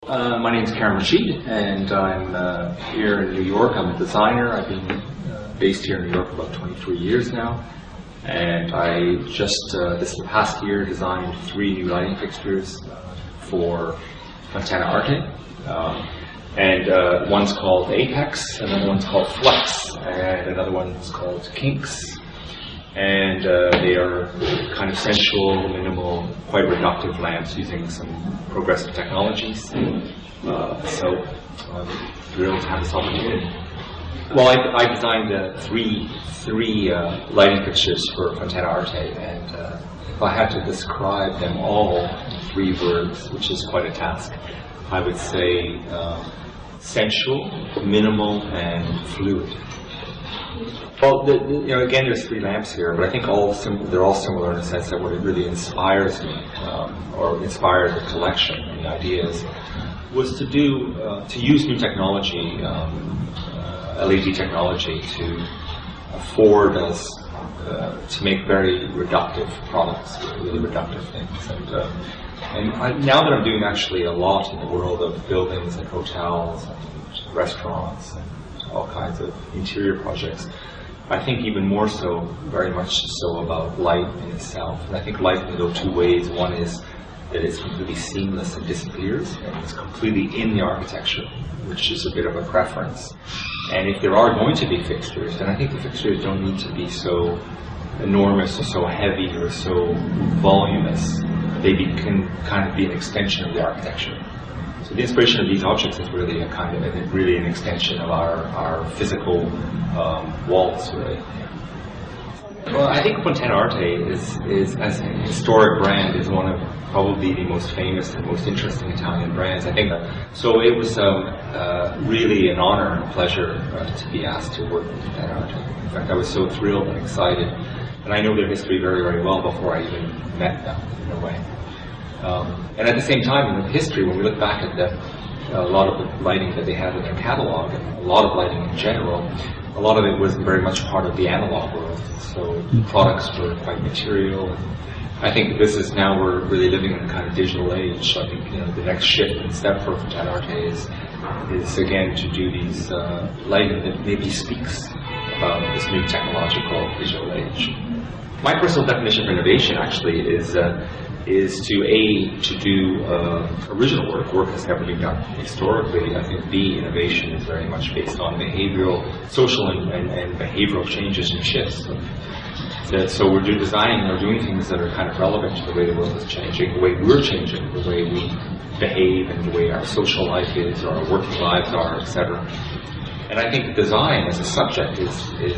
My name is Karim Rashid, and I'm here in New York. I'm a designer. I've been based here in New York for about 23 years now. And I just, this past year, designed 3 new lighting fixtures for FontanaArte. And one's called Apex, another one's called Flex, and another one's called Kinks. And they are kind of sensual, minimal, quite reductive lamps using some progressive technologies. So I'm thrilled to have this opportunity. Well, I designed three lighting fixtures for FontanaArte, and if I had to describe them all in 3 words, which is quite a task, I would say sensual, minimal, and fluid. Well, again, there's 3 lamps here, but I think they're all similar in the sense that what it really inspires me, or inspired the collection and the ideas, was to use new technology, LED technology, to afford us to make very reductive products, really reductive things. And now that I'm doing actually a lot in the world of buildings and hotels and restaurants and all kinds of interior projects, I think even more so, very much so, about light in itself. And I think light can go 2 ways. One is that it's completely seamless and disappears, and it's completely in the architecture, which is a bit of a preference. And if there are going to be fixtures, then I think the fixtures don't need to be so enormous or so heavy or so voluminous. They can kind of be an extension of the architecture. So the inspiration of these objects is really a kind of really an extension of our physical walls, really. Well, I think FontanaArte is as a historic brand, is one of probably the most famous and most interesting Italian brands. I think so. It was really an honor and a pleasure to be asked to work with FontanaArte. In fact, I was so thrilled and excited, and I know their history very, very well before I even met them, in a way. And at the same time, in the history, when we look back at a lot of the lighting that they had in their catalog, and a lot of lighting in general, a lot of it was very much part of the analog world. So the products were quite material. I think this is now we're really living in a kind of digital age. So I think the next shift and step for FontanaArte is again to do these lighting that maybe speaks about this new technological digital age. My personal definition of innovation actually is to do original work that's never been done historically. I think B, innovation is very much based on behavioral, social and behavioral changes and shifts. So we're doing things that are kind of relevant to the way the world is changing, the way we're changing, the way we behave, and the way our social life is, or our working lives are, etc. And I think design as a subject is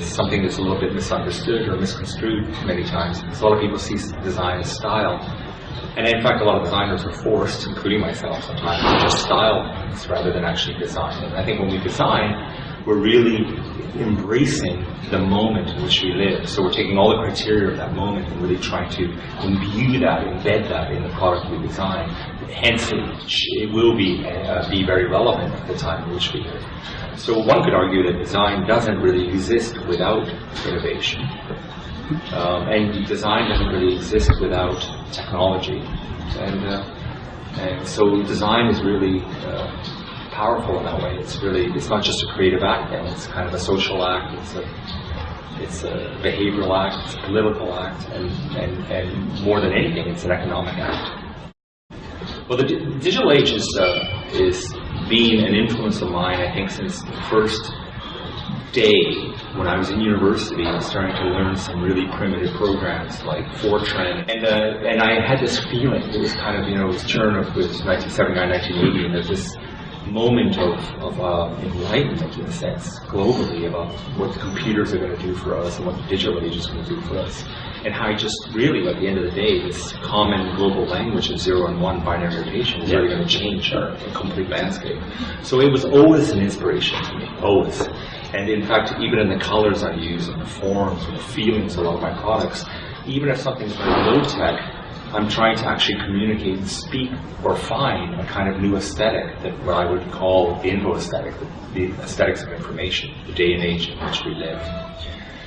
something that's a little bit misunderstood or misconstrued many times. So a lot of people see design as style. And in fact, a lot of designers are forced, including myself sometimes, to just style things rather than actually design. And I think when we design, we're really embracing the moment in which we live. So we're taking all the criteria of that moment and really trying to imbue that, embed that in the product we design. Hence, it will be very relevant at the time in which we live. So one could argue that design doesn't really exist without innovation. And design doesn't really exist without technology. And so design is really powerful in that way. It's not just a creative act, and it's kind of a social act, it's a behavioral act, it's a political act, and more than anything, it's an economic act. Well, the digital age is been an influence of mine, I think, since the first day when I was in university and starting to learn some really primitive programs like Fortran, and I had this feeling. It was kind of it was turn of 1979, 1980, and there's this moment of enlightenment, in a sense, globally, about what the computers are going to do for us and what the digital age is going to do for us, and how just really, at the end of the day, this common global language of 0 and 1 binary notation is really going to change our complete landscape. So it was always an inspiration to me, always. And in fact, even in the colors I use, and the forms, and the feelings of a lot of my products, even if something's very low-tech, I'm trying to actually communicate and speak or find a kind of new aesthetic, that what I would call the info aesthetic, the aesthetics of information, the day and age in which we live.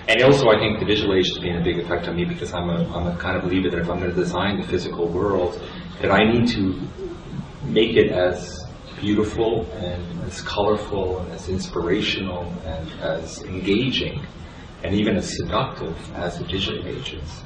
And also, I think the digital age has been a big effect on me, because I'm a kind of believer that if I'm going to design the physical world, that I need to make it as beautiful and as colorful and as inspirational and as engaging and even as seductive as the digital age is.